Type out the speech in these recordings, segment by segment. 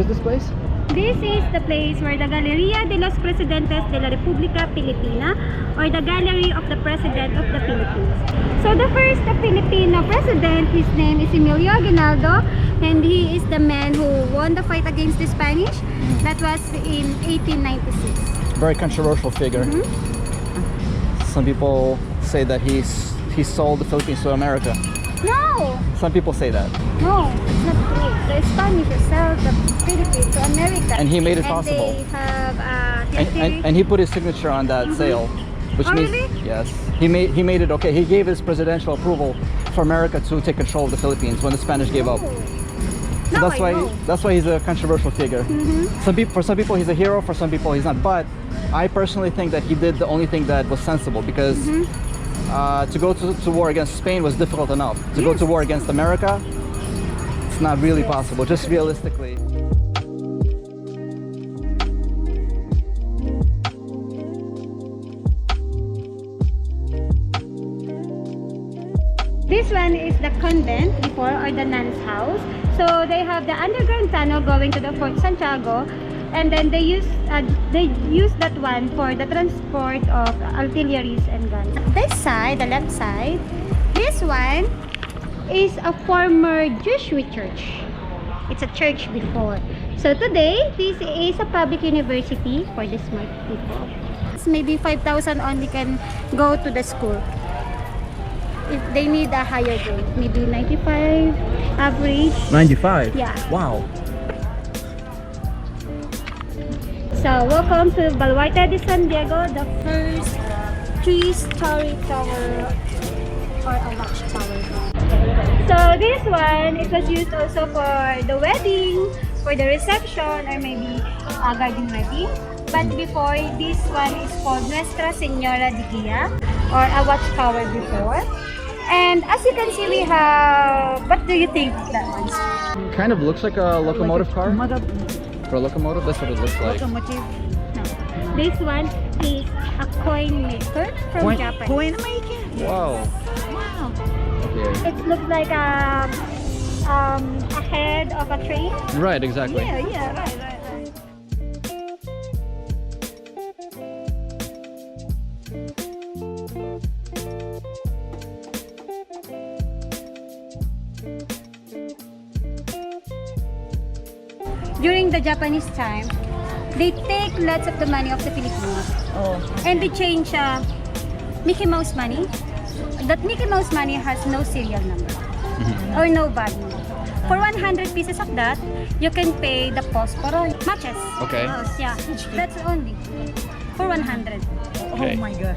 is this place? This is the place where the Galeria de los Presidentes de la República Filipina, or the Gallery of the President of the Philippines. So the first Filipino president, his name is Emilio Aguinaldo, and he is the man who won the fight against the Spanish. That was in 1896. Very controversial figure. Some people say that he sold the Philippines to America. No! Some people say that. No, it's not true. The Spanish sold the Philippines to America. And he made it possible. They have And he put his signature on that sale, which means really? yes, he made it okay. He gave his presidential approval for America to take control of the Philippines when the Spanish gave up. So No, that's why he's a controversial figure. For some people he's a hero, for some people he's not. But I personally think that he did the only thing that was sensible, because to go to war against Spain was difficult enough. To go to war against America, it's not really possible, just realistically. This one is the convent before, or the nuns' house. So they have the underground tunnel going to the Fort Santiago, and then they use that one for the transport of artilleries and guns. This side, the left side, this one is a former Jesuit church. It's a church before. So today, this is a public university for the smart people. It's maybe 5,000 only can go to the school. If they need a higher grade, maybe 95 average. 95? Yeah. Wow. So welcome to Baluarte de San Diego, the first 3-story tower, or a watchtower. So this one, it was used also for the wedding, for the reception, or maybe a garden wedding. But before, this one is called Nuestra Señora de Guía, or a watchtower before. And as you can see, we have, what do you think that one's? Kind of looks like a locomotive car. For a locomotive, that's what it looks like. No. This one is a coin maker from Japan. Coin making? Wow. Wow. Okay. It looks like a head of a train. Right, exactly. Yeah, right. During the Japanese time, they take lots of the money of the Filipinos, and they change Mickey Mouse money. That Mickey Mouse money has no serial number or no value. For 100 pieces of that, you can pay the posporo matches. Okay. Yeah, that's only for 100. Okay. Oh my god.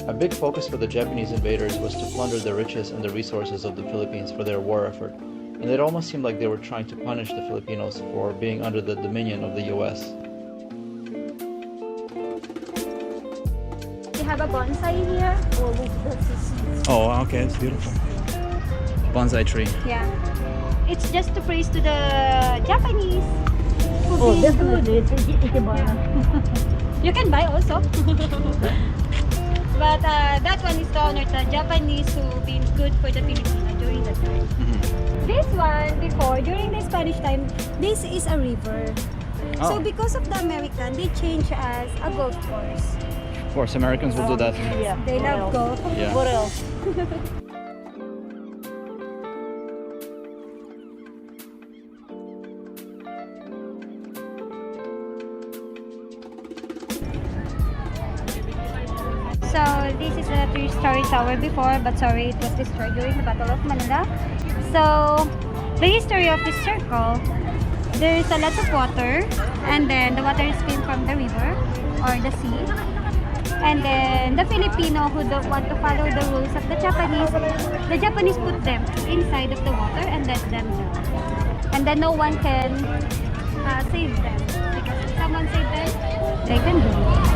A big focus for the Japanese invaders was to plunder the riches and the resources of the Philippines for their war effort, and it almost seemed like they were trying to punish the Filipinos for being under the dominion of the US. We have a bonsai here. Oh, okay, it's beautiful. Bonsai tree. Yeah, it's just to praise to the Japanese. Oh, definitely. You can buy also. But that one is to honor the Japanese who've been good for the Filipino during that time. This one, before, during the Spanish time, this is a river. So because of the American, they change as a golf course. Of course, Americans will do that. Yeah. They love golf. Yeah. What else? So this is a 3-story tower before, but sorry, it was destroyed during the Battle of Manila. So the history of this circle, there is a lot of water, and then the water is came from the river or the sea. And then the Filipino who don't want to follow the rules of the Japanese put them inside of the water and let them drown. And then no one can save them, because if someone saves them, they can do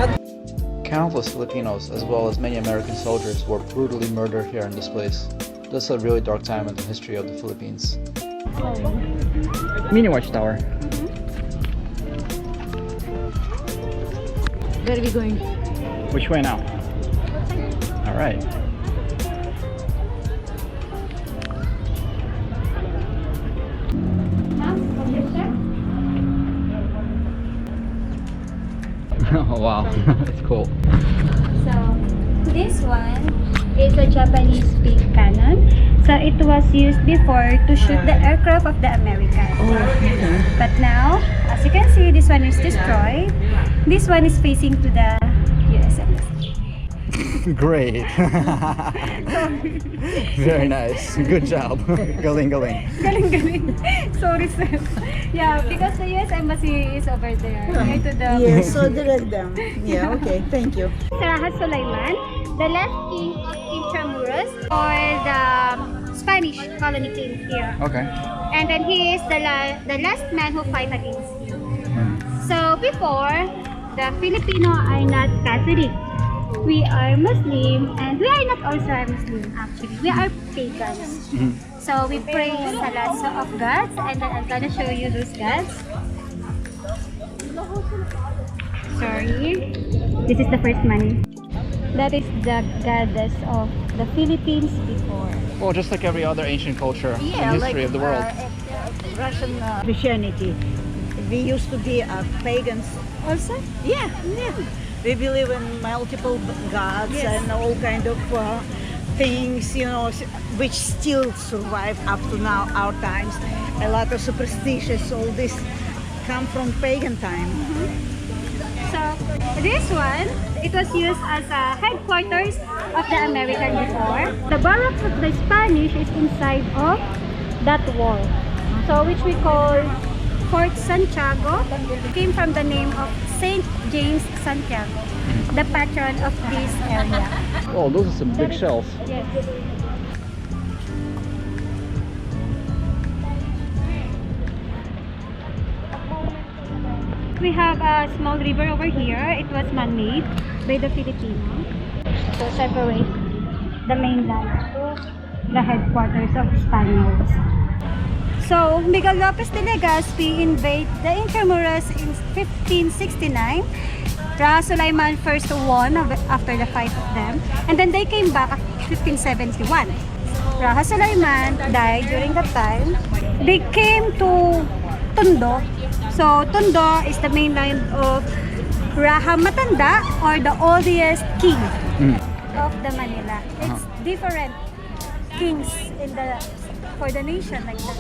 it. Countless Filipinos, as well as many American soldiers, were brutally murdered here in this place. This is a really dark time in the history of the Philippines. Mini watchtower. Where are we going? Which way now? All right. Oh wow, that's cool. So this one is a Japanese big cannon. So it was used before to shoot the aircraft of the Americans. But now, as you can see, this one is destroyed. This one is facing to the US Embassy. Great. Very nice. Good job. Galing, galing. Galing, galing. Sorry, sir. Yeah, because the US Embassy is over there. Near to the... Yeah, so direct them. Yeah, okay, thank you. Rajah Sulayman, the last king of Intramuros, or the Spanish colony king here. Okay. And then he is the last man who fight against him. So before, the Filipino are not Catholic. We are Muslim, and we are not also a Muslim actually. We are pagans. So we praise a lot of gods, and then I'm gonna show you those gods. Sorry, this is the first money. That is the goddess of the Philippines before. Well, just like every other ancient culture in history of the world. Russian Christianity. We used to be pagans also. Yeah, yeah. We believe in multiple gods and all kind of things, you know, which still survive up to now, our times. A lot of superstitions, all this come from pagan time. So this one, it was used as a headquarters of the American before. The barracks of the Spanish is inside of that wall. So which we call Fort Santiago. Came from the name of Saint James Santiago, the patron of this area. Oh, those are some big shells. Yes. We have a small river over here. It was man-made by the Filipino to separate the mainland to the headquarters of Spaniards. So, Miguel Lopez de Legazpi invaded the Intramuros in 1569. Rajah Sulayman first won after the fight of them, and then they came back at 1571. Rajah Sulayman died during that time. They came to Tondo. So, Tondo is the mainland of Rajah Matanda, or the oldest king of the Manila. It's different kings in for the nation like that.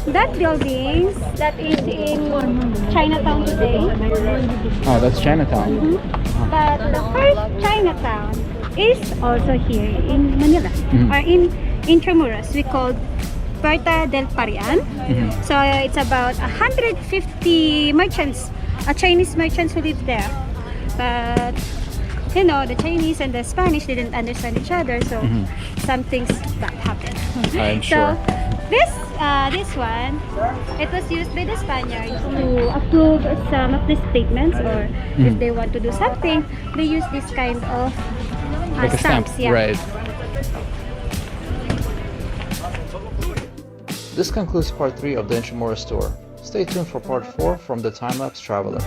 That building that is in Chinatown today. Oh, that's Chinatown. But the first Chinatown is also here in Manila, or in Intramuros. We call Puerta del Parian. So it's about 150 merchants, Chinese merchants who live there. But you know, the Chinese and the Spanish didn't understand each other, so some things that happened. I'm sure. So this one, it was used by the Spaniards to approve some of the statements, or if they want to do something, they use this kind of Like a stamp, stamps. Yeah. right. This concludes part 3 of the Intramuros tour. Stay tuned for part 4 from the Time-Lapse Traveler.